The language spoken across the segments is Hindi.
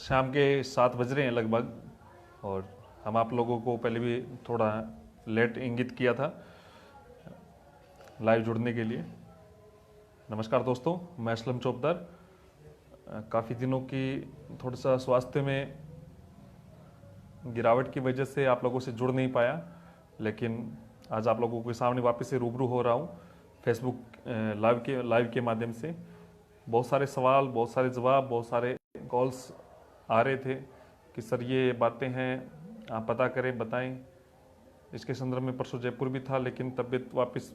शाम के 7 बज रहे हैं लगभग, और हम आप लोगों को पहले भी थोड़ा लेट इंगित किया था लाइव जुड़ने के लिए। नमस्कार दोस्तों, मैं असलम चौबदार। काफ़ी दिनों की थोड़ा सा स्वास्थ्य में गिरावट की वजह से आप लोगों से जुड़ नहीं पाया, लेकिन आज आप लोगों के सामने वापस से रूबरू हो रहा हूँ फेसबुक लाइव के माध्यम से। बहुत सारे सवाल, बहुत सारे जवाब, बहुत सारे कॉल्स आ रहे थे कि सर ये बातें हैं, आप पता करें, बताएं। इसके संदर्भ में परसों जयपुर भी था, लेकिन तबीयत वापस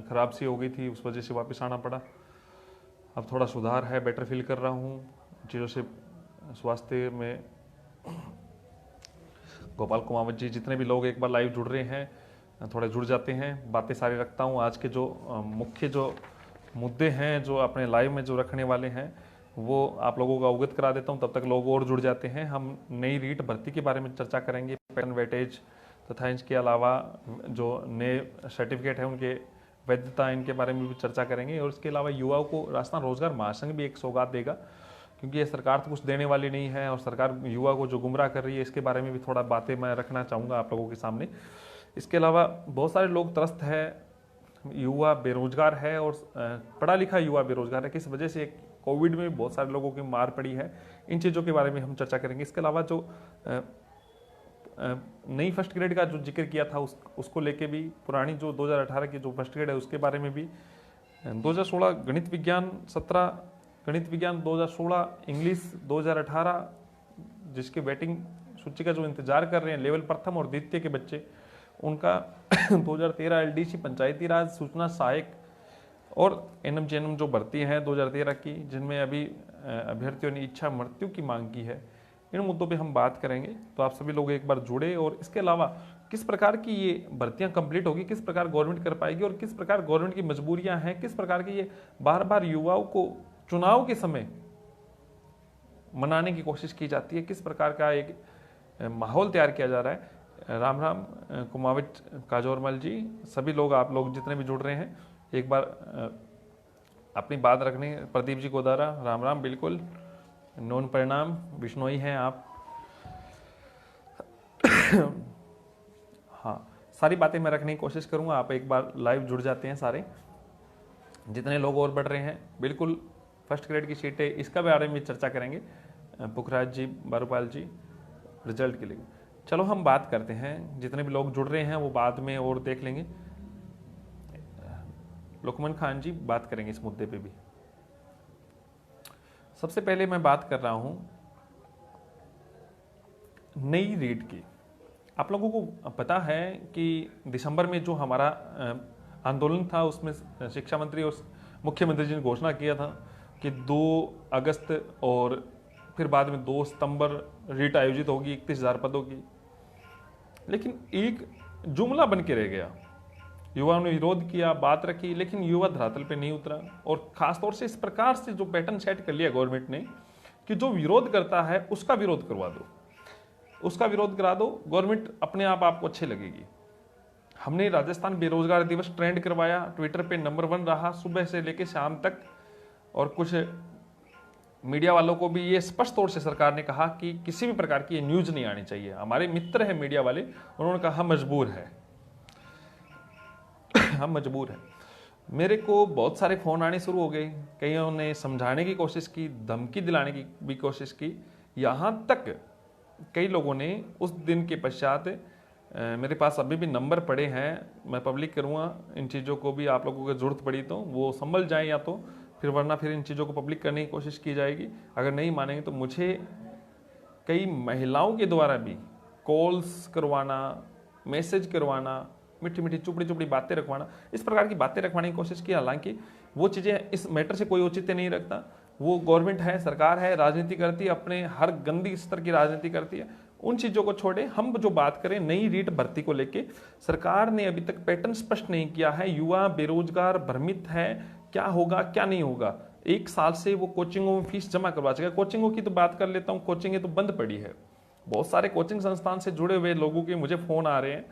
ख़राब सी हो गई थी, उस वजह से वापस आना पड़ा। अब थोड़ा सुधार है, बेटर फील कर रहा हूँ चीज़ों से। स्वास्थ्य में गोपाल कुमावत जी, जितने भी लोग एक बार लाइव जुड़ रहे हैं, थोड़े जुड़ जाते हैं, बातें सारी रखता हूँ। आज के जो मुख्य जो मुद्दे हैं जो अपने लाइव में जो रखने वाले हैं वो आप लोगों को अवगत करा देता हूँ, तब तक लोग और जुड़ जाते हैं। हम नई रीट भर्ती के बारे में चर्चा करेंगे, पैटर्न वेटेज तथा इसके अलावा जो नए सर्टिफिकेट हैं उनके वैधता, इनके बारे में भी चर्चा करेंगे। और इसके अलावा युवाओं को राजस्थान रोजगार महासंघ भी एक सौगात देगा, क्योंकि ये सरकार तो कुछ देने वाली नहीं है और सरकार युवा को जो गुमराह कर रही है, इसके बारे में भी थोड़ा बातें मैं रखना चाहूँगा आप लोगों के सामने। इसके अलावा बहुत सारे लोग त्रस्त है, युवा बेरोजगार है और पढ़ा लिखा युवा बेरोजगार है, किस वजह से कोविड में बहुत सारे लोगों की मार पड़ी है। इन चीज़ों के बारे में हम चर्चा करेंगे। इसके अलावा जो नई फर्स्ट ग्रेड का जो जिक्र किया था उसको लेके भी, पुरानी जो 2018 की जो फर्स्ट ग्रेड है उसके बारे में भी, 2016 गणित विज्ञान 17, गणित विज्ञान 2016, इंग्लिश 2018, जिसके वेटिंग सूची का जो इंतजार कर रहे हैं लेवल प्रथम और द्वितीय के बच्चे, उनका 2013 एलडीसी पंचायती राज सूचना सहायक और एनएम जो भर्ती है 2013 की, जिनमें अभी अभ्यर्थियों ने इच्छा मृत्यु की मांग की है, इन मुद्दों पे हम बात करेंगे। तो आप सभी लोग एक बार जुड़े। और इसके अलावा किस प्रकार की ये भर्तियां कंप्लीट होगी, किस प्रकार गवर्नमेंट कर पाएगी और किस प्रकार गवर्नमेंट की मजबूरियां हैं, किस प्रकार की ये बार बार युवाओं को चुनाव के समय मनाने की कोशिश की जाती है, किस प्रकार का एक माहौल तैयार किया जा रहा है। राम राम कुमावत काजोरमल जी, सभी लोग, आप लोग जितने भी जुड़ रहे हैं, एक बार अपनी बात रखने। प्रदीप जी गोदारा, राम राम, बिल्कुल नोन परिणाम बिश्नोई हैं आप। हाँ, सारी बातें मैं रखने की कोशिश करूंगा, आप एक बार लाइव जुड़ जाते हैं सारे, जितने लोग और बढ़ रहे हैं। बिल्कुल फर्स्ट ग्रेड की सीटें, इसका बारे में चर्चा करेंगे, पुखराज जी, बारूपाल जी, रिजल्ट के लिए। चलो हम बात करते हैं, जितने भी लोग जुड़ रहे हैं वो बाद में और देख लेंगे। लुकमान खान जी बात करेंगे इस मुद्दे पे भी। सबसे पहले मैं बात कर रहा हूं नई रीट की। आप लोगों को पता है कि दिसंबर में जो हमारा आंदोलन था, उसमें शिक्षा मंत्री और मुख्यमंत्री जी ने घोषणा किया था कि 2 अगस्त और फिर बाद में 2 सितंबर रीट आयोजित होगी 31,000 पदों की। लेकिन एक जुमला बन के रह गया, युवाओं ने विरोध किया, बात रखी, लेकिन युवा धरातल पे नहीं उतरा। और खासतौर से इस प्रकार से जो पैटर्न सेट कर लिया गवर्नमेंट ने कि जो विरोध करता है उसका विरोध करवा दो, उसका विरोध करा दो, गवर्नमेंट अपने आप आपको अच्छी लगेगी। हमने राजस्थान बेरोजगार दिवस ट्रेंड करवाया, ट्विटर पे नंबर 1 रहा सुबह से लेकर शाम तक। और कुछ मीडिया वालों को भी ये स्पष्ट तौर से सरकार ने कहा कि किसी भी प्रकार की ये न्यूज नहीं आनी चाहिए। हमारे मित्र हैं मीडिया वाले, उन्होंने कहा हम मजबूर है, हम मजबूर हैं। मेरे को बहुत सारे फ़ोन आने शुरू हो गए, कईयों ने समझाने की कोशिश की, धमकी दिलाने की भी कोशिश की। यहाँ तक कई लोगों ने उस दिन के पश्चात, मेरे पास अभी भी नंबर पड़े हैं, मैं पब्लिक करूँगा इन चीज़ों को भी, आप लोगों को ज़रूरत पड़ी तो वो संभल जाए या तो फिर, वरना फिर इन चीज़ों को पब्लिक करने की कोशिश की जाएगी। अगर नहीं मानेंगे तो मुझे कई महिलाओं के द्वारा भी कॉल्स करवाना, मैसेज करवाना, मीठी मीठी चुपड़ी चुपड़ी बातें रखवाना, इस प्रकार की बातें रखवाने की कोशिश की। हालांकि वो चीज़ें इस मैटर से कोई औचित्य नहीं रखता। वो गवर्नमेंट है, सरकार है, राजनीति करती है, अपने हर गंदी स्तर की राजनीति करती है। उन चीज़ों को छोड़े, हम जो बात करें नई रीट भर्ती को लेके, सरकार ने अभी तक पैटर्न स्पष्ट नहीं किया है। युवा बेरोजगार भ्रमित है, क्या होगा क्या नहीं होगा। 1 साल से वो कोचिंगों में फीस जमा करवा चुका है। कोचिंगों की तो बात कर लेता हूँ, कोचिंगें तो बंद पड़ी है। बहुत सारे कोचिंग संस्थान से जुड़े हुए लोगों के मुझे फ़ोन आ रहे हैं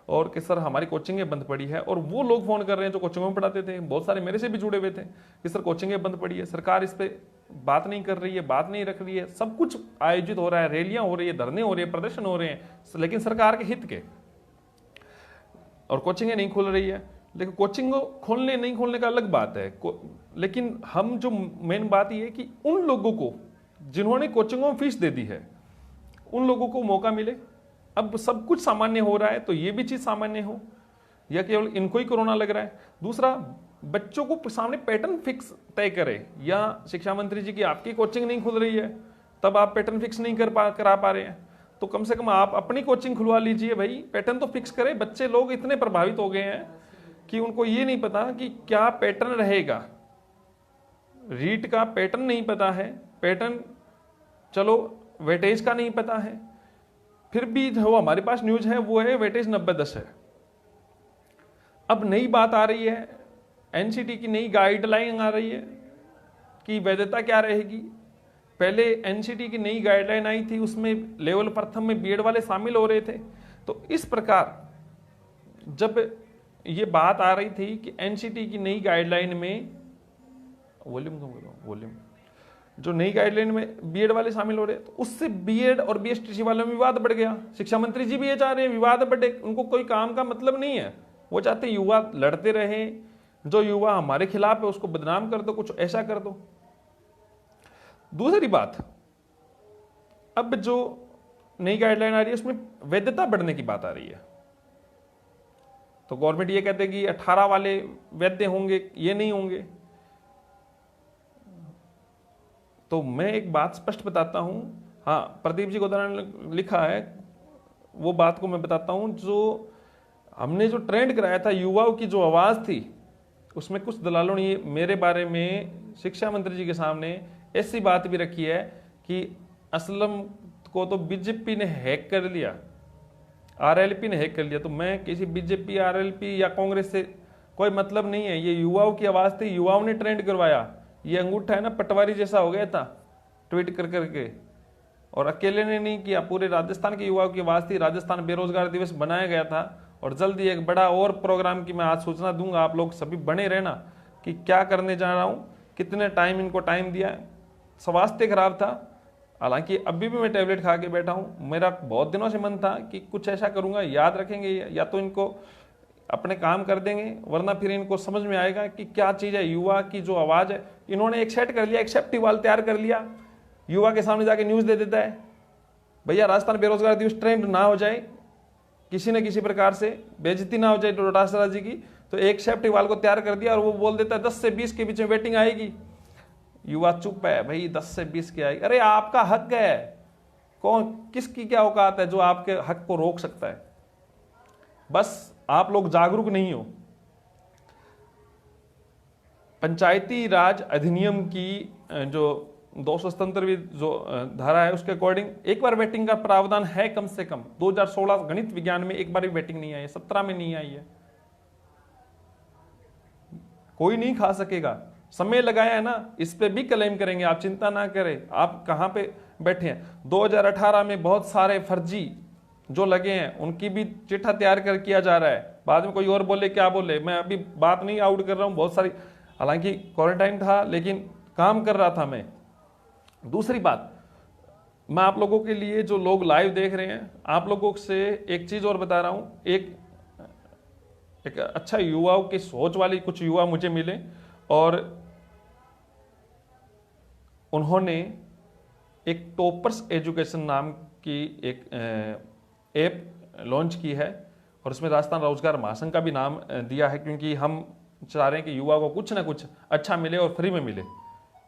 और कि सर हमारी कोचिंगें बंद पड़ी है, और वो लोग फ़ोन कर रहे हैं जो कोचिंगों में पढ़ाते थे। बहुत सारे मेरे से भी जुड़े हुए थे कि सर कोचिंगें बंद पड़ी है। सरकार इस पर बात नहीं कर रही है, बात नहीं रख रही है। सब कुछ आयोजित हो रहा है, रैलियां हो रही है, धरने हो रहे हैं, प्रदर्शन हो रहे हैं, लेकिन सरकार के हित के। और कोचिंगें नहीं खुल रही है, लेकिन कोचिंग को खोलने नहीं खोलने का अलग बात है। लेकिन हम जो मेन बात ये है कि उन लोगों को जिन्होंने कोचिंगों में फीस दे दी है, उन लोगों को मौका मिले। अब सब कुछ सामान्य हो रहा है तो ये भी चीज सामान्य हो, या केवल इनको ही कोरोना लग रहा है। दूसरा, बच्चों को सामने पैटर्न फिक्स तय करे, या शिक्षा मंत्री जी की आपकी कोचिंग नहीं खुल रही है तब आप पैटर्न फिक्स नहीं करा पा रहे हैं, तो कम से कम आप अपनी कोचिंग खुलवा लीजिए भाई, पैटर्न तो फिक्स करें। बच्चे लोग इतने प्रभावित हो गए हैं कि उनको ये नहीं पता कि क्या पैटर्न रहेगा, रीट का पैटर्न नहीं पता है, पैटर्न चलो वेटेज का नहीं पता है, फिर भी जो हमारे पास न्यूज है वो है वेटेज 90-10 है। अब नई बात आ रही है, एनसीटी की नई गाइडलाइन आ रही है कि वैधता क्या रहेगी। पहले एनसीटी की नई गाइडलाइन आई थी, उसमें लेवल प्रथम में बीएड वाले शामिल हो रहे थे। तो इस प्रकार जब ये बात आ रही थी कि एनसीटी की नई गाइडलाइन में वॉल्यूम जो नई गाइडलाइन में बीएड वाले शामिल हो रहे, तो उससे बीएड और बीएसटीसी वालों में विवाद बढ़ गया। शिक्षा मंत्री जी भी ये चाह रहे हैं विवाद बढ़े, उनको कोई काम का मतलब नहीं है, वो चाहते युवा लड़ते रहे, जो युवा हमारे खिलाफ है उसको बदनाम कर दो, कुछ ऐसा कर दो। दूसरी बात, अब जो नई गाइडलाइन आ रही है उसमें वैधता बढ़ने की बात आ रही है। तो गवर्नमेंट ये कहते हैं कि 18 वाले वैध होंगे, ये नहीं होंगे। तो मैं एक बात स्पष्ट बताता हूं, हाँ प्रदीप जी गोदारा ने लिखा है, वो बात को मैं बताता हूं। जो हमने जो ट्रेंड कराया था, युवाओं की जो आवाज थी, उसमें कुछ दलालों ने मेरे बारे में शिक्षा मंत्री जी के सामने ऐसी बात भी रखी है कि असलम को तो बीजेपी ने हैक कर लिया, आरएलपी ने हैक कर लिया। तो मैं किसी बीजेपी, आरएलपी या कांग्रेस से कोई मतलब नहीं है, ये युवाओं की आवाज थी, युवाओं ने ट्रेंड करवाया। ये अंगूठा है ना, पटवारी जैसा हो गया था ट्वीट कर करके, और अकेले ने नहीं किया, पूरे राजस्थान के युवाओं की आवाज थी। राजस्थान बेरोजगार दिवस बनाया गया था, और जल्दी एक बड़ा और प्रोग्राम की मैं आज सूचना दूंगा, आप लोग सभी बने रहना कि क्या करने जा रहा हूं, कितने टाइम इनको टाइम दिया है। स्वास्थ्य खराब था, हालांकि अभी भी मैं टैबलेट खा के बैठा हूं, मेरा बहुत दिनों से मन था कि कुछ ऐसा करूंगा, याद रखेंगे या तो इनको अपने काम कर देंगे, वरना फिर इनको समझ में आएगा कि क्या चीज है युवा की जो आवाज है। इन्होंने एक सेट कर लिया, एक सेफ्टी वाल तैयार कर लिया, युवा के सामने जाके न्यूज दे देता है भैया राजस्थान बेरोजगार दिवस ट्रेंड ना हो जाए, किसी न किसी प्रकार से बेइज्जती ना हो जाए डोटासरा जी की, तो एक सेफ्टी वाल को तैयार कर दिया और वो बोल देता है 10 से 20 के बीच में वेटिंग आएगी। युवा चुप है, भाई 10 से 20 की आएगी, अरे आपका हक है, कौन किसकी क्या औकात है जो आपके हक को रोक सकता है। बस आप लोग जागरूक नहीं हो। पंचायती राज अधिनियम की जो 277वीं जो धारा है उसके अकॉर्डिंग एक बार वेटिंग का प्रावधान है, कम से कम 2016 गणित विज्ञान में एक बार भी वेटिंग नहीं आई है, 17 में नहीं आई है। कोई नहीं खा सकेगा, समय लगाया है ना, इस पे भी क्लेम करेंगे, आप चिंता ना करें। आप कहां पे बैठे हैं, 2018 में बहुत सारे फर्जी जो लगे हैं उनकी भी चिट्ठा तैयार कर किया जा रहा है। बाद में कोई और बोले क्या बोले, मैं अभी बात नहीं आउट कर रहा हूं, बहुत सारी, हालांकि क्वारंटाइन था लेकिन काम कर रहा था मैं। दूसरी बात, मैं आप लोगों के लिए जो लोग लाइव देख रहे हैं, आप लोगों से एक चीज और बता रहा हूं। एक अच्छा युवाओं की सोच वाली कुछ युवा मुझे मिले और उन्होंने एक टॉपर्स एजुकेशन नाम की एक ऐप लॉन्च की है, और उसमें राजस्थान रोजगार महासंघ का भी नाम दिया है, क्योंकि हम चाह रहे हैं कि युवा को कुछ ना कुछ अच्छा मिले और फ्री में मिले,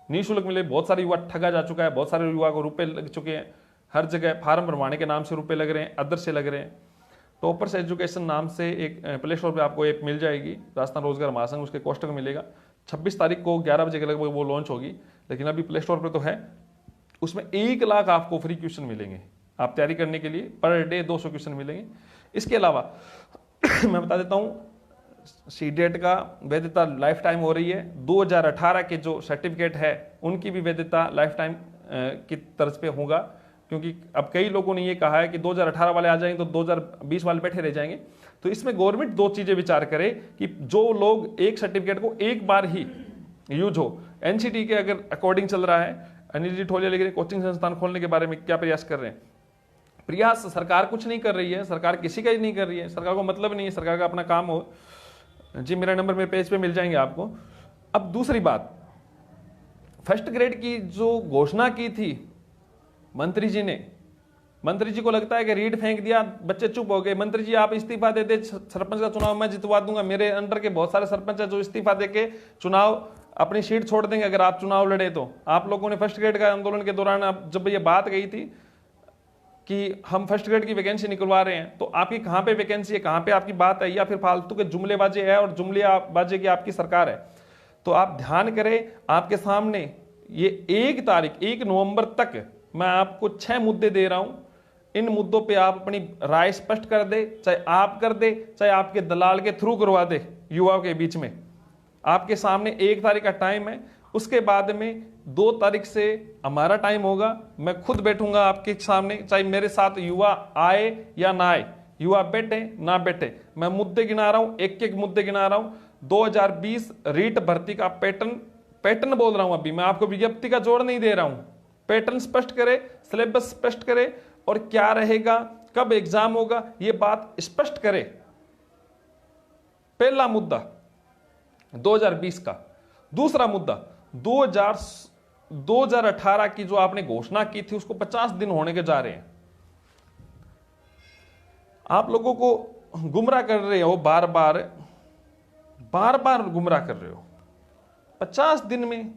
निःशुल्क मिले। बहुत सारे युवा ठगा जा चुका है, बहुत सारे युवा को रुपए लग चुके हैं, हर जगह फार्म भरवाने के नाम से रुपए लग रहे हैं, अदर से लग रहे हैं। टॉपर्स एजुकेशन नाम से एक प्ले स्टोर पर आपको ऐप मिल जाएगी, राजस्थान रोजगार महासंघ, उसके कोष्टक मिलेगा। 26 तारीख को 11 बजे के लगभग वो लॉन्च होगी, लेकिन अभी प्ले स्टोर पर तो है। उसमें 1 लाख आपको फ्री क्वेश्चन मिलेंगे, आप तैयारी करने के लिए पर डे 200 क्वेश्चन मिलेंगे। इसके अलावा मैं बता देता हूं, सीडेट का वैधता लाइफ टाइम हो रही है। 2018 के जो सर्टिफिकेट है उनकी भी वैधता लाइफ टाइम की तर्ज पे होगा, क्योंकि अब कई लोगों ने ये कहा है कि 2018 वाले आ जाएंगे तो 2020 वाले बैठे रह जाएंगे। तो इसमें गवर्नमेंट 2 चीजें विचार करे कि जो लोग एक सर्टिफिकेट को एक बार ही यूज हो, एनसीटी के अगर अकॉर्डिंग चल रहा है, अनिल जी ठोलिया लिख रहे हैं कोचिंग संस्थान खोलने के बारे में क्या प्रयास कर रहे हैं। प्रयास सरकार कुछ नहीं कर रही है, सरकार किसी का ही नहीं कर रही है, सरकार को मतलब नहीं है, सरकार का अपना काम हो। जी मेरा नंबर मेरे पेज पे मिल जाएंगे आपको। अब दूसरी बात, फर्स्ट ग्रेड की जो घोषणा की थी मंत्री जी ने, मंत्री जी को लगता है कि रीड फेंक दिया, बच्चे चुप हो गए। मंत्री जी आप इस्तीफा दे दे, सरपंच का चुनाव मैं जितवा दूंगा, मेरे अंडर के बहुत सारे सरपंच है जो इस्तीफा दे के चुनाव अपनी सीट छोड़ देंगे अगर आप चुनाव लड़े तो। आप लोगों ने फर्स्ट ग्रेड का आंदोलन के दौरान जब ये बात गई थी कि हम फर्स्ट ग्रेड की वैकेंसी निकलवा रहे हैं, तो आपकी कहां पे वैकेंसी है, कहां पे आपकी बात है, या फिर फालतू के जुमलेबाजी है और जुमलेबाजी की आपकी सरकार है। तो आप ध्यान करें, आपके सामने ये 1 नवंबर तक मैं आपको 6 मुद्दे दे रहा हूं। इन मुद्दों पे आप अपनी राय स्पष्ट कर दे, चाहे आप कर दे चाहे आपके दलाल के थ्रू करवा दे। युवाओं के बीच में आपके सामने 1 तारीख का टाइम है, उसके बाद में 2 तारीख से हमारा टाइम होगा। मैं खुद बैठूंगा आपके सामने, चाहे मेरे साथ युवा आए या ना आए, युवा बैठे ना बैठे। मैं मुद्दे गिना रहा हूं, एक मुद्दे गिना रहा हूं। 2020 रीट भर्ती का पैटर्न बोल रहा हूं। अभी मैं आपको विज्ञप्ति का जोड़ नहीं दे रहा हूं। पैटर्न स्पष्ट करे, सिलेबस स्पष्ट करे, और क्या रहेगा, कब एग्जाम होगा, यह बात स्पष्ट करे। पहला मुद्दा 2020 का। दूसरा मुद्दा 2018 की जो आपने घोषणा की थी उसको 50 दिन होने के जा रहे हैं। आप लोगों को गुमराह कर रहे हो, बार बार गुमराह कर रहे हो। 50 दिन में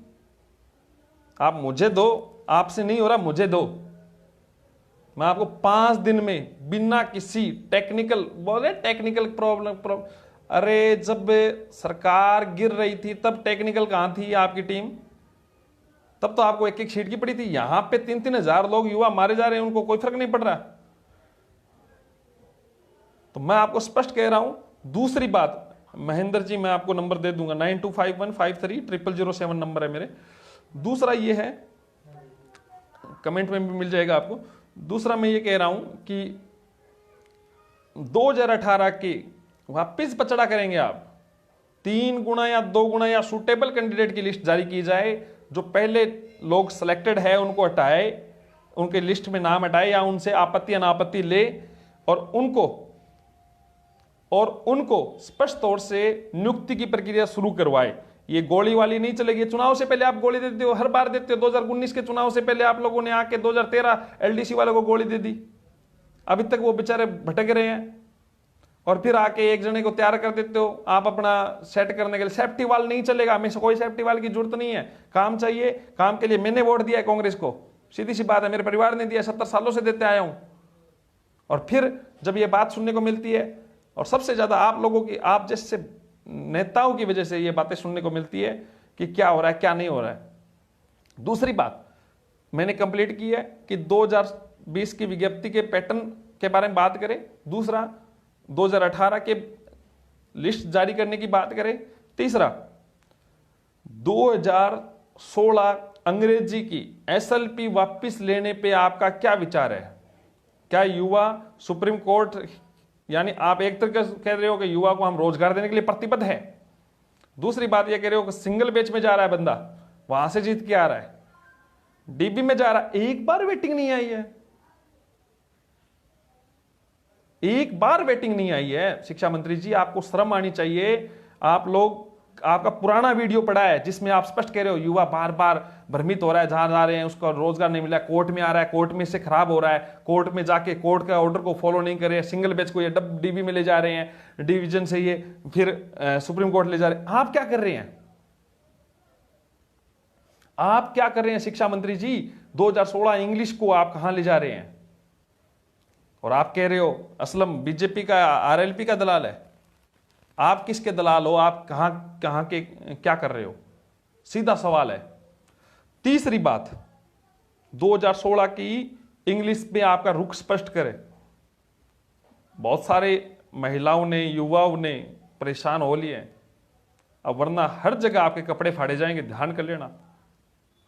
आप मुझे दो, आपसे नहीं हो रहा मुझे दो। मैं आपको 5 दिन में बिना किसी टेक्निकल प्रॉब्लम, अरे जब सरकार गिर रही थी तब टेक्निकल कहां थी आपकी टीम? तब तो आपको एक शीट की पड़ी थी। यहां पे 3-3 हजार लोग युवा मारे जा रहे हैं, उनको कोई फर्क नहीं पड़ रहा। तो मैं आपको स्पष्ट कह रहा हूं। दूसरी बात, महेंद्र जी मैं आपको नंबर दे दूंगा, 9251530007 नंबर है मेरे। दूसरा ये है, कमेंट में भी मिल जाएगा आपको। दूसरा मैं ये कह रहा हूं कि 2018 के वापिस पचड़ा करेंगे आप। 3 गुना या 2 गुना या सूटेबल कैंडिडेट की लिस्ट जारी की जाए। जो पहले लोग सिलेक्टेड है उनको हटाए, उनके लिस्ट में नाम हटाए या उनसे आपत्ति अनापत्ति ले, और उनको स्पष्ट तौर से नियुक्ति की प्रक्रिया शुरू करवाए। ये गोली वाली नहीं चलेगी। चुनाव से पहले आप गोली देते हो, हर बार देते हो। 2019 के चुनाव से पहले आप लोगों ने आके 2013 एलडीसी वालों को गोली दे दी। अभी तक वो बेचारे भटक रहे हैं, और फिर आके एक जने को तैयार कर देते हो आप अपना सेट करने के लिए। सेफ्टी वाल नहीं चलेगा, हमें कोई सेफ्टी वाल की जरूरत नहीं है। काम चाहिए, काम के लिए मैंने वोट दिया है कांग्रेस को, सीधी सी बात है, मेरे परिवार ने दिया, 70 सालों से देते आया हूं। और फिर जब ये बात सुनने को मिलती है, और सबसे ज्यादा आप लोगों की, आप जैसे नेताओं की वजह से ये बातें सुनने को मिलती है कि क्या हो रहा है क्या नहीं हो रहा है। दूसरी बात मैंने कंप्लीट की है कि 2020 की विज्ञप्ति के पैटर्न के बारे में बात करें। दूसरा 2018 के लिस्ट जारी करने की बात करें। तीसरा 2016 अंग्रेजी की एसएलपी वापस लेने पे आपका क्या विचार है? क्या युवा सुप्रीम कोर्ट, यानी आप एक तरह कह रहे हो कि युवा को हम रोजगार देने के लिए प्रतिबद्ध है। दूसरी बात यह कह रहे हो कि सिंगल बेच में जा रहा है बंदा, वहां से जीत के आ रहा है, डीबी में जा रहा है, एक बार वेटिंग नहीं आई है, एक बार वेटिंग नहीं आई है। शिक्षा मंत्री जी आपको शर्म आनी चाहिए। आप लोग, आपका पुराना वीडियो पड़ा है जिसमें आप स्पष्ट कह रहे हो युवा बार बार भ्रमित हो रहा है, जहां जा रहे हैं उसका रोजगार नहीं मिला, कोर्ट में आ रहा है, कोर्ट में से खराब हो रहा है, कोर्ट में जाके कोर्ट का ऑर्डर को फॉलो नहीं कर रहे हैं, सिंगल बेच को ये डीबी में ले जा रहे हैं, डिवीजन से ये फिर सुप्रीम कोर्ट ले जा रहे हैं। आप क्या कर रहे हैं? आप क्या कर रहे हैं शिक्षा मंत्री जी? 2016 इंग्लिश को आप कहां ले जा रहे हैं? और आप कह रहे हो असलम बीजेपी का, आरएलपी का दलाल है। आप किसके दलाल हो? आप कहां के क्या कर रहे हो? सीधा सवाल है। तीसरी बात, 2016 की इंग्लिश में आपका रुख स्पष्ट करें। बहुत सारे महिलाओं ने, युवाओं ने परेशान हो लिए, अब वरना हर जगह आपके कपड़े फाड़े जाएंगे, ध्यान कर लेना,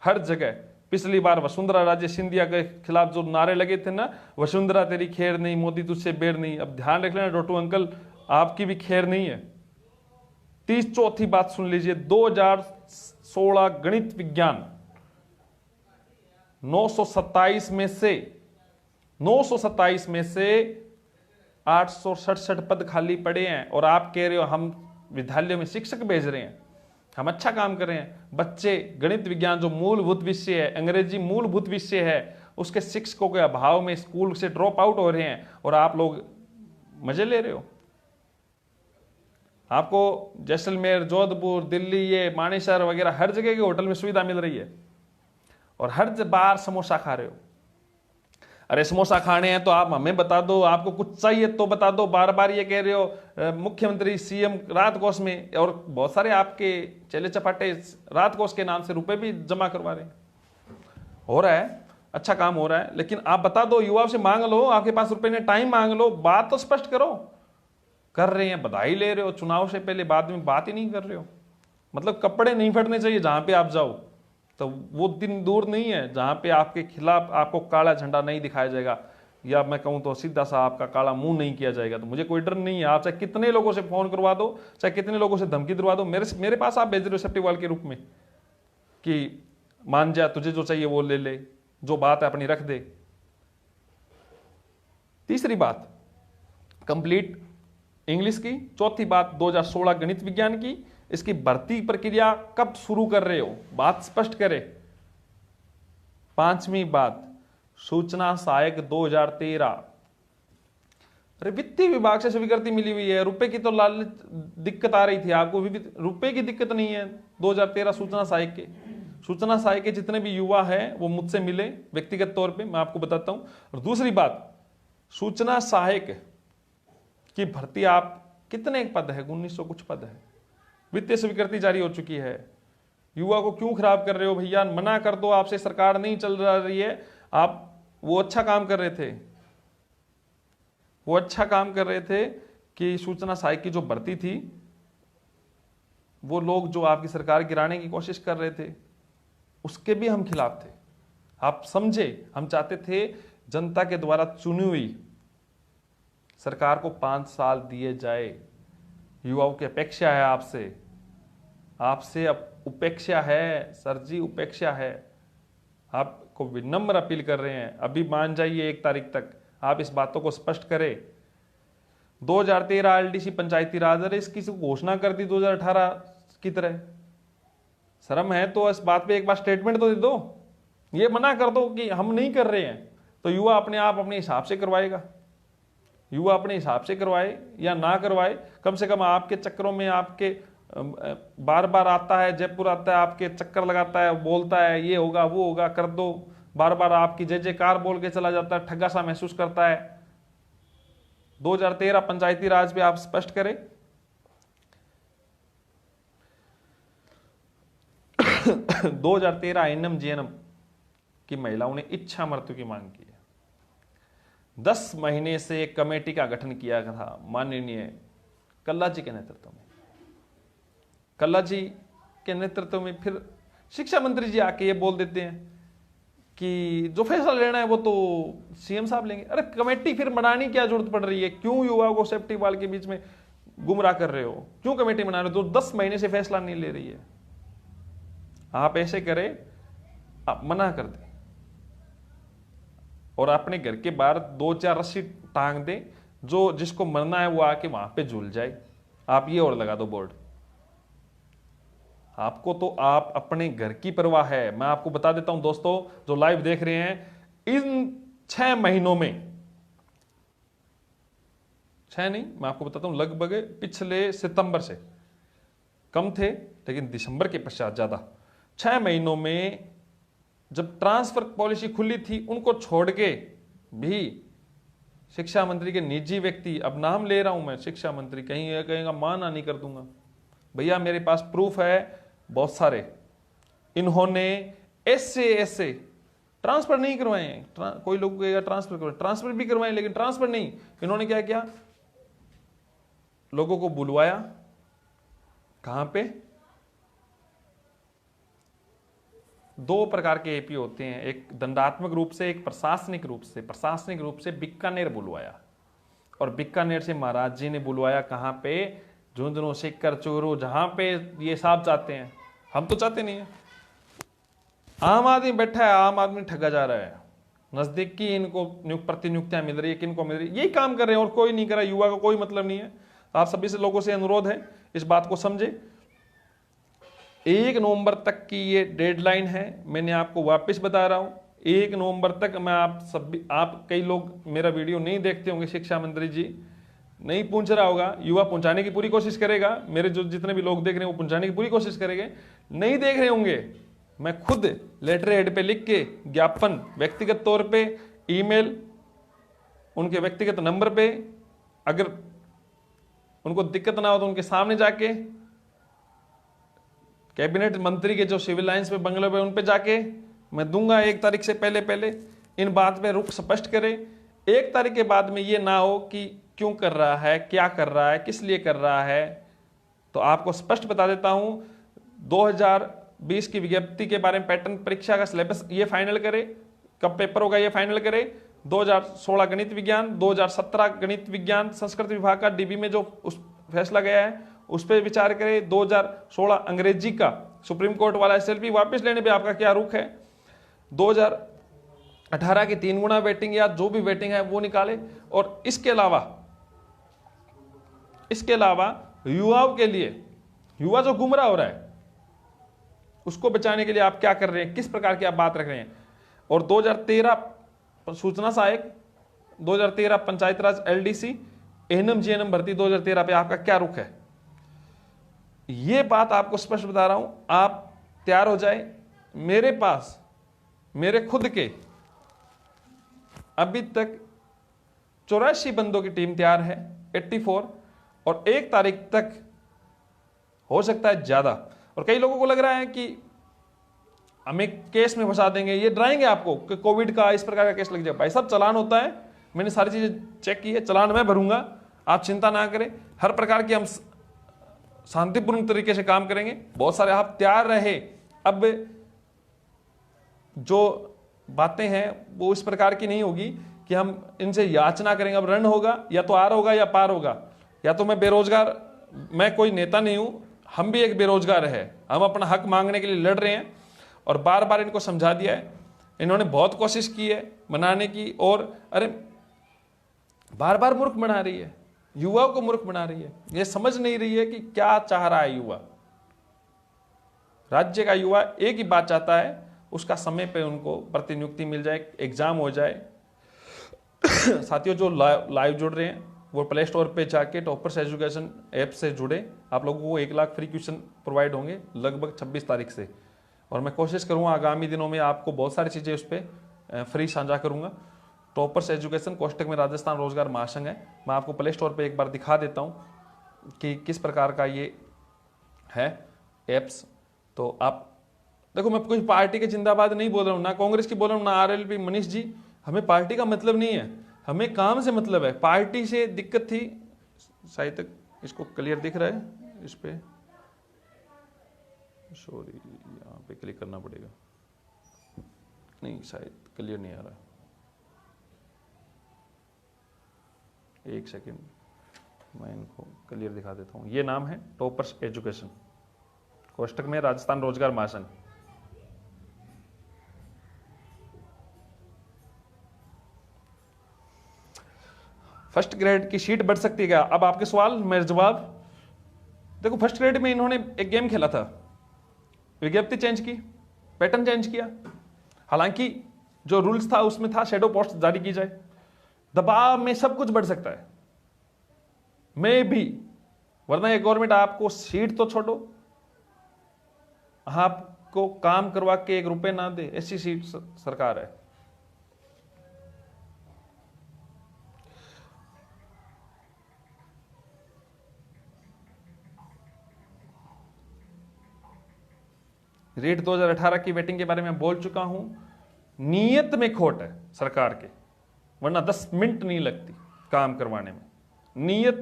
हर जगह। पिछली बार वसुंधरा राजे सिंधिया के खिलाफ जो नारे लगे थे ना, वसुंधरा तेरी खैर नहीं, मोदी तुझसे बेर नहीं, अब ध्यान रख लेना डोटू अंकल, आपकी भी खैर नहीं है। 34 बात सुन लीजिए, 2000 2016 गणित विज्ञान 927 में से 867 पद खाली पड़े हैं और आप कह रहे हो हम विद्यालयों में शिक्षक भेज रहे हैं, हम अच्छा काम कर रहे हैं। बच्चे गणित विज्ञान जो मूलभूत विषय है, अंग्रेजी मूलभूत विषय है, उसके शिक्षकों के अभाव में स्कूल से ड्रॉप आउट हो रहे हैं और आप लोग मजे ले रहे हो। आपको जैसलमेर, जोधपुर, दिल्ली, ये मानेसर वगैरह हर जगह के होटल में सुविधा मिल रही है और हर बार समोसा खा रहे हो। अरे समोसा खाने हैं तो आप हमें बता दो, आपको कुछ चाहिए तो बता दो। बार बार ये कह रहे हो मुख्यमंत्री सीएम राहत कोष में, और बहुत सारे आपके चेले चपाटे राहत कोष के नाम से रुपए भी जमा करवा रहे हैं। हो रहा है, अच्छा काम हो रहा है, लेकिन आप बता दो, युवाओं से मांग लो, आपके पास रुपए ने टाइम मांग लो, बात तो स्पष्ट करो। कर रहे हैं, बधाई ले रहे हो, चुनाव से पहले बाद में बात ही नहीं कर रहे हो। मतलब कपड़े नहीं फटने चाहिए जहां पे आप जाओ, तो वो दिन दूर नहीं है जहां पे आपके खिलाफ आपको काला झंडा नहीं दिखाया जाएगा, या मैं कहूं तो सीधा सा आपका काला मुंह नहीं किया जाएगा। तो मुझे कोई डर नहीं है, आप चाहे कितने लोगों से फोन करवा दो, चाहे कितने लोगों से धमकी दिलवा दो, मेरे पास आप भेज रहे हो सेफ्टी वॉल के रूप में कि मान जा, तुझे जो चाहिए वो ले ले, जो बात है अपनी रख दे। तीसरी बात कंप्लीट इंग्लिश की। चौथी बात 2016 गणित विज्ञान की, इसकी भर्ती प्रक्रिया कब शुरू कर रहे हो, बात स्पष्ट करे। पांचवी बात सूचना सहायक 2013, अरे वित्तीय विभाग से स्वीकृति मिली हुई है, रुपए की तो लालच दिक्कत आ रही थी आपको, रुपए की दिक्कत नहीं है। 2013 सूचना सहायक के, सूचना सहायक के जितने भी युवा हैं वो मुझसे मिले व्यक्तिगत तौर पे, मैं आपको बताता हूं। और दूसरी बात, सूचना सहायक की भर्ती आप कितने पद है, 1900 कुछ पद है, वित्तीय स्वीकृति जारी हो चुकी है। युवा को क्यों खराब कर रहे हो भैया, मना कर दो, आपसे सरकार नहीं चल रही है। आप वो अच्छा काम कर रहे थे, वो अच्छा काम कर रहे थे कि सूचना सहायक की जो भर्ती थी, वो लोग जो आपकी सरकार गिराने की कोशिश कर रहे थे उसके भी हम खिलाफ थे। आप समझे, हम चाहते थे जनता के द्वारा चुनी हुई सरकार को 5 साल दिए जाए। युवाओं की अपेक्षा है आपसे, आपसे उपेक्षा है सर जी, उपेक्षा है। आपको विनम्र अपील कर रहे हैं, अभी मान जाइए 1 तारीख तक आप इस बातों को स्पष्ट करें। 2013 एलडीसी पंचायती राज, अरे इसकी घोषणा कर दी 2018 की तरह। शर्म है तो इस बात पे एक बार स्टेटमेंट तो दे दो, ये मना कर दो कि हम नहीं कर रहे हैं, तो युवा अपने आप अपने हिसाब से करवाएगा। युवा अपने हिसाब से करवाए या ना करवाए, कम से कम आपके चक्करों में, आपके बार बार आता है, जयपुर आता है, आपके चक्कर लगाता है, बोलता है ये होगा वो होगा, कर दो, बार बार आपकी जय जयकार बोल के चला जाता है, ठग्गा सा महसूस करता है। 2013 पंचायती राज पे आप स्पष्ट करें। 2013 एनएम जीएनएम की महिलाओं ने इच्छा मृत्यु की मांग की है। 10 महीने से एक कमेटी का गठन किया था माननीय कल्ला जी के नेतृत्व में। कल्ला जी के नेतृत्व में फिर शिक्षा मंत्री जी आके ये बोल देते हैं कि जो फैसला लेना है वो तो सीएम साहब लेंगे। अरे कमेटी फिर बनाने की क्या जरूरत पड़ रही है, क्यों युवाओं को सेफ्टी वाल के बीच में गुमराह कर रहे हो, क्यों कमेटी बना रहे हो जो 10 महीने से फैसला नहीं ले रही है। आप ऐसे करें, आप मना कर दें और अपने घर के बाहर 2-4 रस्सी टांग दें, जो जिसको मरना है वो आके वहां पे झूल जाए। आप ये और लगा दो बोर्ड। आपको तो आप अपने घर की परवाह है। मैं आपको बता देता हूं दोस्तों जो लाइव देख रहे हैं, इन 6 महीनों में, 6 नहीं मैं आपको बताता हूं, लगभग पिछले सितंबर से कम थे लेकिन दिसंबर के पश्चात ज्यादा, 6 महीनों में जब ट्रांसफर पॉलिसी खुली थी उनको छोड़ के भी शिक्षा मंत्री के निजी व्यक्ति, अब नाम ले रहा हूं मैं, शिक्षा मंत्री कहीं कहेगा माना नहीं कर दूंगा भैया, मेरे पास प्रूफ है बहुत सारे, इन्होंने ऐसे ट्रांसफर नहीं करवाए हैं। कोई लोग कहेगा ट्रांसफर करवाए, ट्रांसफर भी करवाए लेकिन ट्रांसफर नहीं। इन्होंने क्या किया, लोगों को बुलवाया, कहां पे, 2 प्रकार के एपी होते हैं, एक दंडात्मक रूप से, एक प्रशासनिक रूप से। प्रशासनिक रूप से बीकानेर बुलवाया और बीकानेर से महाराज जी ने बुलवाया कहां पे, झुंझुनू, सीकर, चूरू, जहां पे ये साहब चाहते हैं हम तो चाहते नहीं है। आम आदमी बैठा है, आम आदमी ठगा जा रहा है, नजदीकी इनको प्रतिनियुक्तियां मिल रही है, किनको मिल रही है, यही काम कर रहे हैं और कोई नहीं कर रहा। युवा का कोई मतलब नहीं है। तो आप सभी से लोगों से अनुरोध है इस बात को समझे। 1 नवंबर तक की ये डेडलाइन है। मैंने आपको वापस बता रहा हूं, 1 नवंबर तक मैं आप कई लोग मेरा वीडियो नहीं देखते होंगे, शिक्षा मंत्री जी नहीं पहुंच रहा होगा, युवा पहुंचाने की पूरी कोशिश करेगा, मेरे जो जितने भी लोग देख रहे हैं वो पहुंचाने की पूरी कोशिश करेंगे। नहीं देख रहे होंगे, मैं खुद लेटर हेड पे लिख के ज्ञापन व्यक्तिगत तौर पे, ईमेल, उनके व्यक्तिगत नंबर पे, अगर उनको दिक्कत ना हो तो उनके सामने जाके, कैबिनेट मंत्री के जो सिविल लाइंस पे बंगले पे उन पे जाके मैं दूंगा 1 तारीख से पहले इन बात पे रुख स्पष्ट करें। 1 तारीख के बाद में ये ना हो कि क्यों कर रहा है, क्या कर रहा है, किस लिए कर रहा है। तो आपको स्पष्ट बता देता हूं, 2020 की विज्ञप्ति के बारे में पैटर्न परीक्षा का सिलेबस ये फाइनल करे, कब पेपर होगा ये फाइनल करे। 2016 गणित विज्ञान, 2017 गणित विज्ञान संस्कृत विभाग का डीबी में जो उस फैसला गया है उस पर विचार करें। 2016 अंग्रेजी का सुप्रीम कोर्ट वाला एसएलपी वापस लेने पे आपका क्या रुख है। 2018 की 3 गुना वेटिंग या जो भी वेटिंग है वो निकाले। और इसके अलावा युवाओं के लिए, युवा जो गुमराह हो रहा है उसको बचाने के लिए आप क्या कर रहे हैं, किस प्रकार की आप बात रख रहे हैं। और 2013 सूचना सहायक, 2013 पंचायत राज एलडीसी, एएनएम जीएनएम भर्ती 2013 पे आपका क्या रुख है, ये बात आपको स्पष्ट बता रहा हूं। आप तैयार हो जाए। मेरे पास मेरे खुद के अभी तक 84 बंदों की टीम तैयार है, 84, और 1 तारीख तक हो सकता है ज्यादा। और कई लोगों को लग रहा है कि हमें केस में फंसा देंगे, ये डराएंगे आपको कि कोविड का इस प्रकार का केस लग जाए। भाई साहब चालान होता है, मैंने सारी चीजें चेक की है, चालान मैं भरूंगा, आप चिंता ना करें। हर प्रकार की हम शांतिपूर्ण तरीके से काम करेंगे। बहुत सारे आप तैयार रहे। अब जो बातें हैं वो इस प्रकार की नहीं होगी कि हम इनसे याचना करेंगे। अब रन होगा, या तो आर होगा या पार होगा। या तो मैं बेरोजगार, मैं कोई नेता नहीं हूं, हम भी एक बेरोजगार है, हम अपना हक मांगने के लिए लड़ रहे हैं। और बार बार इनको समझा दिया है, इन्होंने बहुत कोशिश की है मनाने की, और अरे बार बार मूर्ख बना रही है, युवाओं को मूर्ख बना रही है। ये समझ नहीं रही है कि क्या चाह रहा है युवा। राज्य का युवा एक ही बात चाहता है, उसका समय पे उनको प्रतिनियुक्ति मिल जाए, एग्जाम हो जाए। साथियों जो लाइव जुड़ रहे हैं वो प्ले स्टोर पे जाके टॉपर्स एजुकेशन ऐप से जुड़े। आप लोगों को 1 लाख फ्री क्वेश्चन प्रोवाइड होंगे लगभग 26 तारीख से। और मैं कोशिश करूंगा आगामी दिनों में आपको बहुत सारी चीज़ें उस पर फ्री साझा करूंगा। टॉपर्स एजुकेशन कोष्टक में राजस्थान रोजगार महासंघ है। मैं आपको प्ले स्टोर पे एक बार दिखा देता हूं कि किस प्रकार का ये है एप्स। तो आप देखो, मैं कोई पार्टी के जिंदाबाद नहीं बोल रहा हूँ, ना कांग्रेस की बोल रहा हूँ, ना आरएलपी। मनीष जी, हमें पार्टी का मतलब नहीं है, हमें काम से मतलब है। पार्टी से दिक्कत थी, शायद तक इसको क्लियर दिख रहा है, इस पे सॉरी यहाँ पे क्लिक करना पड़ेगा, नहीं शायद क्लियर नहीं आ रहा। 1 सेकेंड, मैं इनको क्लियर दिखा देता हूँ। ये नाम है टॉपर्स एजुकेशन, कोष्टक में राजस्थान रोजगार महासंघ। फर्स्ट ग्रेड की सीट बढ़ सकती है क्या? अब आपके सवाल मेरे जवाब। देखो, फर्स्ट ग्रेड में इन्होंने एक गेम खेला था, विज्ञप्ति चेंज की, पैटर्न चेंज किया। हालांकि जो रूल्स था उसमें था शैडो पोस्ट जारी की जाए। दबाव में सब कुछ बढ़ सकता है, मैं भी, वरना ये गवर्नमेंट आपको सीट तो छोड़ो, आपको काम करवा के 1 रुपए ना दे, ऐसी सीट सरकार है। रीट 2018 की वेटिंग के बारे में बोल चुका हूं। नीयत में खोट है सरकार के, वरना 10 मिनट नहीं लगती काम करवाने में। नीयत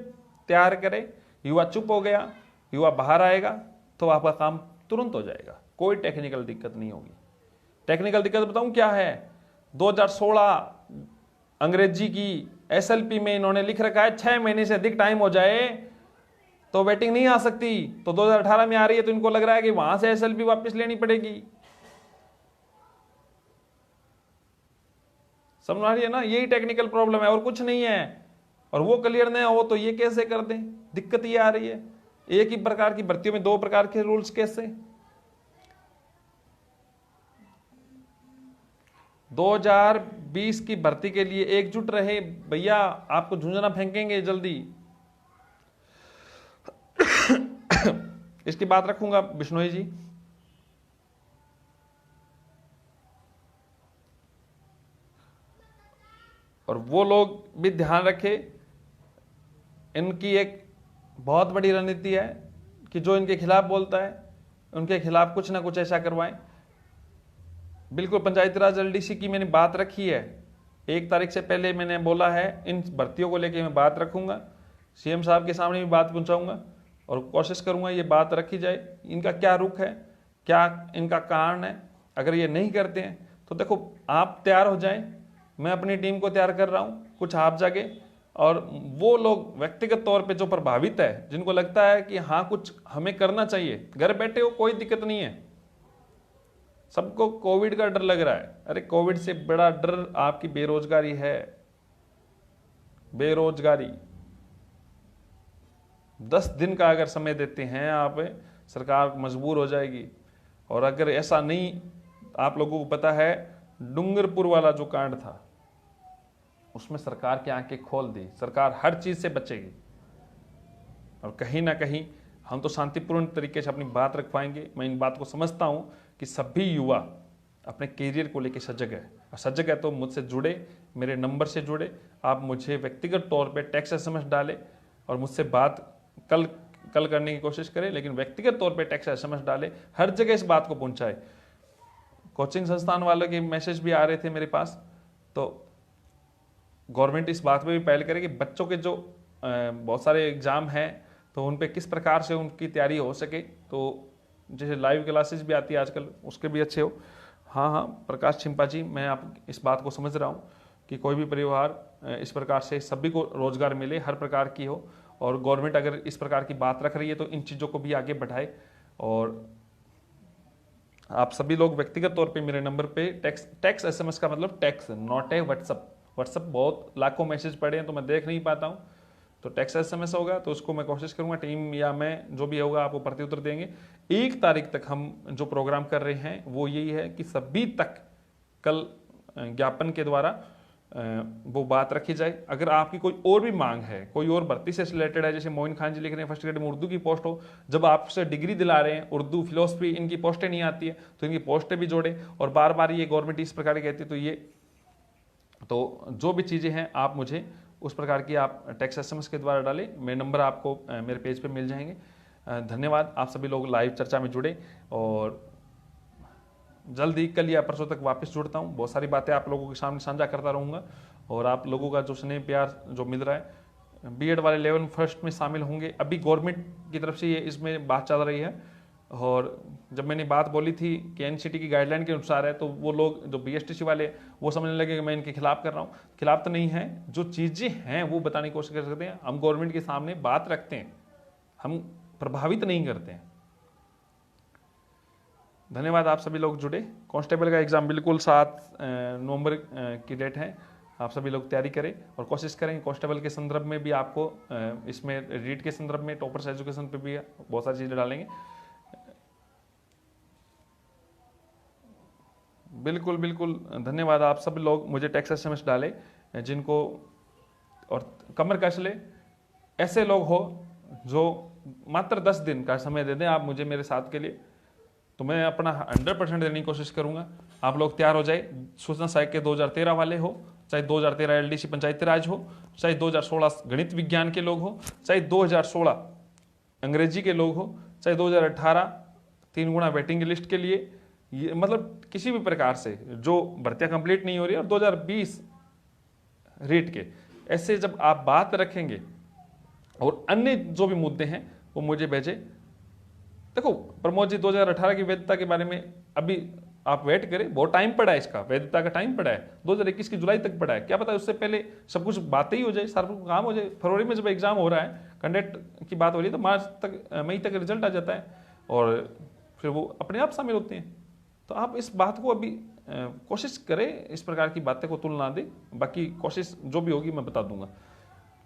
तैयार करे, युवा चुप हो गया, युवा बाहर आएगा तो आपका काम तुरंत हो जाएगा, कोई टेक्निकल दिक्कत नहीं होगी। टेक्निकल दिक्कत बताऊं क्या है? 2016 अंग्रेजी की एसएलपी में इन्होंने लिख रखा है 6 महीने से अधिक टाइम हो जाए तो वेटिंग नहीं आ सकती, तो 2018 में आ रही है, तो इनको लग रहा है कि वहां से एसएलपी वापस लेनी पड़ेगी। समझ आ रही है ना, यही टेक्निकल प्रॉब्लम है और कुछ नहीं है। और वो क्लियर नहीं हो तो ये कैसे कर दें, दिक्कत ये आ रही है। एक ही प्रकार की भर्तियों में दो प्रकार के रूल्स कैसे। 2020 की भर्ती के लिए एकजुट रहे भैया, आपको झुंझुना फेंकेंगे जल्दी। इसकी बात रखूंगा बिश्नोई जी। और वो लोग भी ध्यान रखे, इनकी एक बहुत बड़ी रणनीति है कि जो इनके खिलाफ बोलता है उनके खिलाफ कुछ ना कुछ ऐसा करवाएं। बिल्कुल पंचायती राज एलडीसी की मैंने बात रखी है, 1 तारीख से पहले मैंने बोला है इन भर्तियों को लेकर मैं बात रखूंगा, सीएम साहब के सामने भी बात पहुंचाऊंगा और कोशिश करूंगा ये बात रखी जाए। इनका क्या रुख है, क्या इनका कारण है, अगर ये नहीं करते हैं तो देखो आप तैयार हो जाएं, मैं अपनी टीम को तैयार कर रहा हूं, कुछ आप जागे। और वो लोग व्यक्तिगत तौर पे जो प्रभावित है, जिनको लगता है कि हाँ कुछ हमें करना चाहिए, घर बैठे हो कोई दिक्कत नहीं है। सबको कोविड का डर लग रहा है, अरे कोविड से बड़ा डर आपकी बेरोजगारी है। बेरोजगारी 10 दिन का अगर समय देते हैं आप, सरकार मजबूर हो जाएगी। और अगर ऐसा नहीं, आप लोगों को पता है डूंगरपुर वाला जो कांड था उसमें सरकार की आंखें खोल दी, सरकार हर चीज से बचेगी। और कहीं ना कहीं हम तो शांतिपूर्ण तरीके से अपनी बात रख पाएंगे। मैं इन बात को समझता हूं कि सभी युवा अपने कैरियर को लेकर सजग है, और सजग है तो मुझसे जुड़े, मेरे नंबर से जुड़े। आप मुझे व्यक्तिगत तौर पे टेक्स्ट एसएमएस डालें और मुझसे बात कल करने की कोशिश करें, लेकिन व्यक्तिगत तौर पे टेक्स्ट एसएमएस डालें, हर जगह इस बात को पहुंचाए। कोचिंग संस्थान वालों के मैसेज भी आ रहे थे मेरे पास, तो गवर्नमेंट इस बात पे भी पहल करे कि बच्चों के जो बहुत सारे एग्जाम हैं तो उन पे किस प्रकार से उनकी तैयारी हो सके। तो जैसे लाइव क्लासेस भी आती है आजकल, उसके भी अच्छे हो। हाँ, प्रकाश छिंपा जी, मैं आप इस बात को समझ रहा हूँ कि कोई भी परिवार इस प्रकार से सभी को रोजगार मिले, हर प्रकार की हो, और गवर्नमेंट अगर इस प्रकार की बात रख रही है तो इन चीज़ों को भी आगे बढ़ाए। और आप सभी लोग व्यक्तिगत तौर पे मेरे नंबर पे टेक्स्ट एसएमएस का मतलब टेक्स्ट, नॉट है व्हाट्सअप बहुत लाखों मैसेज पड़े हैं तो मैं देख नहीं पाता हूँ। तो टेक्स्ट एसएमएस होगा तो उसको मैं कोशिश करूंगा, टीम या मैं जो भी होगा आपको प्रत्युत्तर देंगे। 1 तारीख तक हम जो प्रोग्राम कर रहे हैं वो यही है कि सभी तक कल ज्ञापन के द्वारा वो बात रखी जाए। अगर आपकी कोई और भी मांग है, कोई और भर्ती से रिलेटेड है, जैसे मोइन खान जी लिख रहे हैं फर्स्ट ग्रेड में उर्दू की पोस्ट हो, जब आपसे डिग्री दिला रहे हैं उर्दू फिलोसफी, इनकी पोस्टें नहीं आती है तो इनकी पोस्टें भी जोड़े। और बार बार ये गवर्नमेंट इस प्रकार की कहती है, तो ये तो जो भी चीज़ें हैं आप मुझे उस प्रकार की आप टेक्स्ट एसएमएस के द्वारा डालें, मेरे नंबर आपको मेरे पेज पे मिल जाएंगे। धन्यवाद, आप सभी लोग लाइव चर्चा में जुड़े, और जल्दी कल या परसों तक वापस जुड़ता हूँ। बहुत सारी बातें आप लोगों के सामने साझा करता रहूँगा, और आप लोगों का जो स्नेह प्यार जो मिल रहा है, बीएड वाले 11 फर्स्ट में शामिल होंगे। अभी गवर्नमेंट की तरफ से ये इसमें बात चल रही है, और जब मैंने बात बोली थी कि एनसीटी की गाइडलाइन के अनुसार है, तो वो लोग जो बीएसटीसी वाले वो समझने लगे कि मैं इनके खिलाफ कर रहा हूँ। खिलाफ तो नहीं है, जो चीज़ें हैं वो बताने की कोशिश कर सकते हैं। हम गवर्नमेंट के सामने बात रखते हैं, हम प्रभावित नहीं करते हैं। धन्यवाद, आप सभी लोग जुड़े। कांस्टेबल का एग्जाम बिल्कुल 7 नवंबर की डेट है, आप सभी लोग तैयारी करें और कोशिश करें। कांस्टेबल के संदर्भ में भी आपको इसमें रीड के संदर्भ में टॉपर्स एजुकेशन पे भी बहुत सारी चीज़ें डालेंगे। बिल्कुल बिल्कुल धन्यवाद, आप सब लोग मुझे टेक्स्ट एसएमएस डालें जिनको, और कमर कस ले ऐसे लोग हो जो मात्र 10 दिन का समय दे दें आप मुझे मेरे साथ के लिए, तो मैं अपना 100% देने की कोशिश करूंगा। आप लोग तैयार हो जाए। सूचना सहायक के 2013 वाले हो, चाहे 2013 एलडीसी पंचायती राज हो, चाहे 2016 गणित विज्ञान के लोग हो, चाहे 2016 अंग्रेजी के लोग हो, चाहे 2018 3 गुना वेटिंग लिस्ट के लिए, ये मतलब किसी भी प्रकार से जो भर्तियां कंप्लीट नहीं हो रही, और 2020 रेट के, ऐसे जब आप बात रखेंगे और अन्य जो भी मुद्दे हैं वो मुझे भेजे। देखो प्रमोद जी 2018 की वैधता के बारे में अभी आप वेट करें, बहुत टाइम पड़ा है, इसका वैधता का टाइम पड़ा है, 2021 की जुलाई तक पड़ा है, क्या पता उससे पहले सब कुछ बातें ही हो जाए, सारा कुछ काम हो जाए। फरवरी में जब एग्जाम हो रहा है, कंडक्ट की बात हो रही है, तो मार्च तक, मई तक रिजल्ट आ जाता है और फिर वो अपने आप शामिल होते हैं। तो आप इस बात को अभी कोशिश करें, इस प्रकार की बातें को तुल ना दें, बाकी कोशिश जो भी होगी मैं बता दूंगा।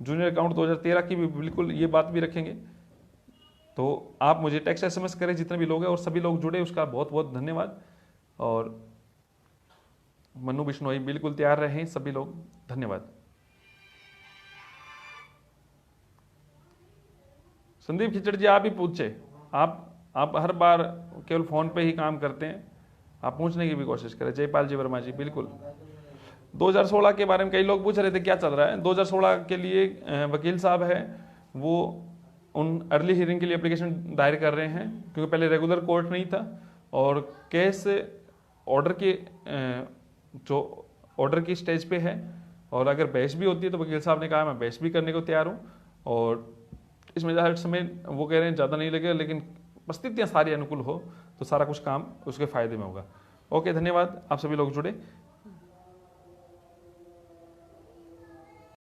जूनियर अकाउंट 2013 की भी बिल्कुल ये बात भी रखेंगे। तो आप मुझे टेक्स्ट SMS करें जितने भी लोग हैं, और सभी लोग जुड़े उसका बहुत बहुत धन्यवाद। और मनु बिश्नोई बिल्कुल तैयार रहें सभी लोग, धन्यवाद। संदीप खिचड़ जी आप ही पूछे, आप हर बार केवल फोन पे ही काम करते हैं, आप पूछने की भी कोशिश करें। जयपाल जी वर्मा जी बिल्कुल। 2016 के बारे में कई लोग पूछ रहे थे क्या चल रहा है। 2016 के लिए वकील साहब है वो उन अर्ली हियरिंग के लिए एप्लीकेशन दायर कर रहे हैं, क्योंकि पहले रेगुलर कोर्ट नहीं था और केस ऑर्डर के जो ऑर्डर की स्टेज पे है, और अगर बहस भी होती है तो वकील साहब ने कहा मैं बहस भी करने को तैयार हूँ, और इसमें ज़्यादा समय वो कह रहे हैं ज़्यादा नहीं लगेगा, लेकिन परिस्थितियाँ सारी अनुकूल हो तो सारा कुछ काम उसके फ़ायदे में होगा। ओके, धन्यवाद, आप सभी लोग जुड़े।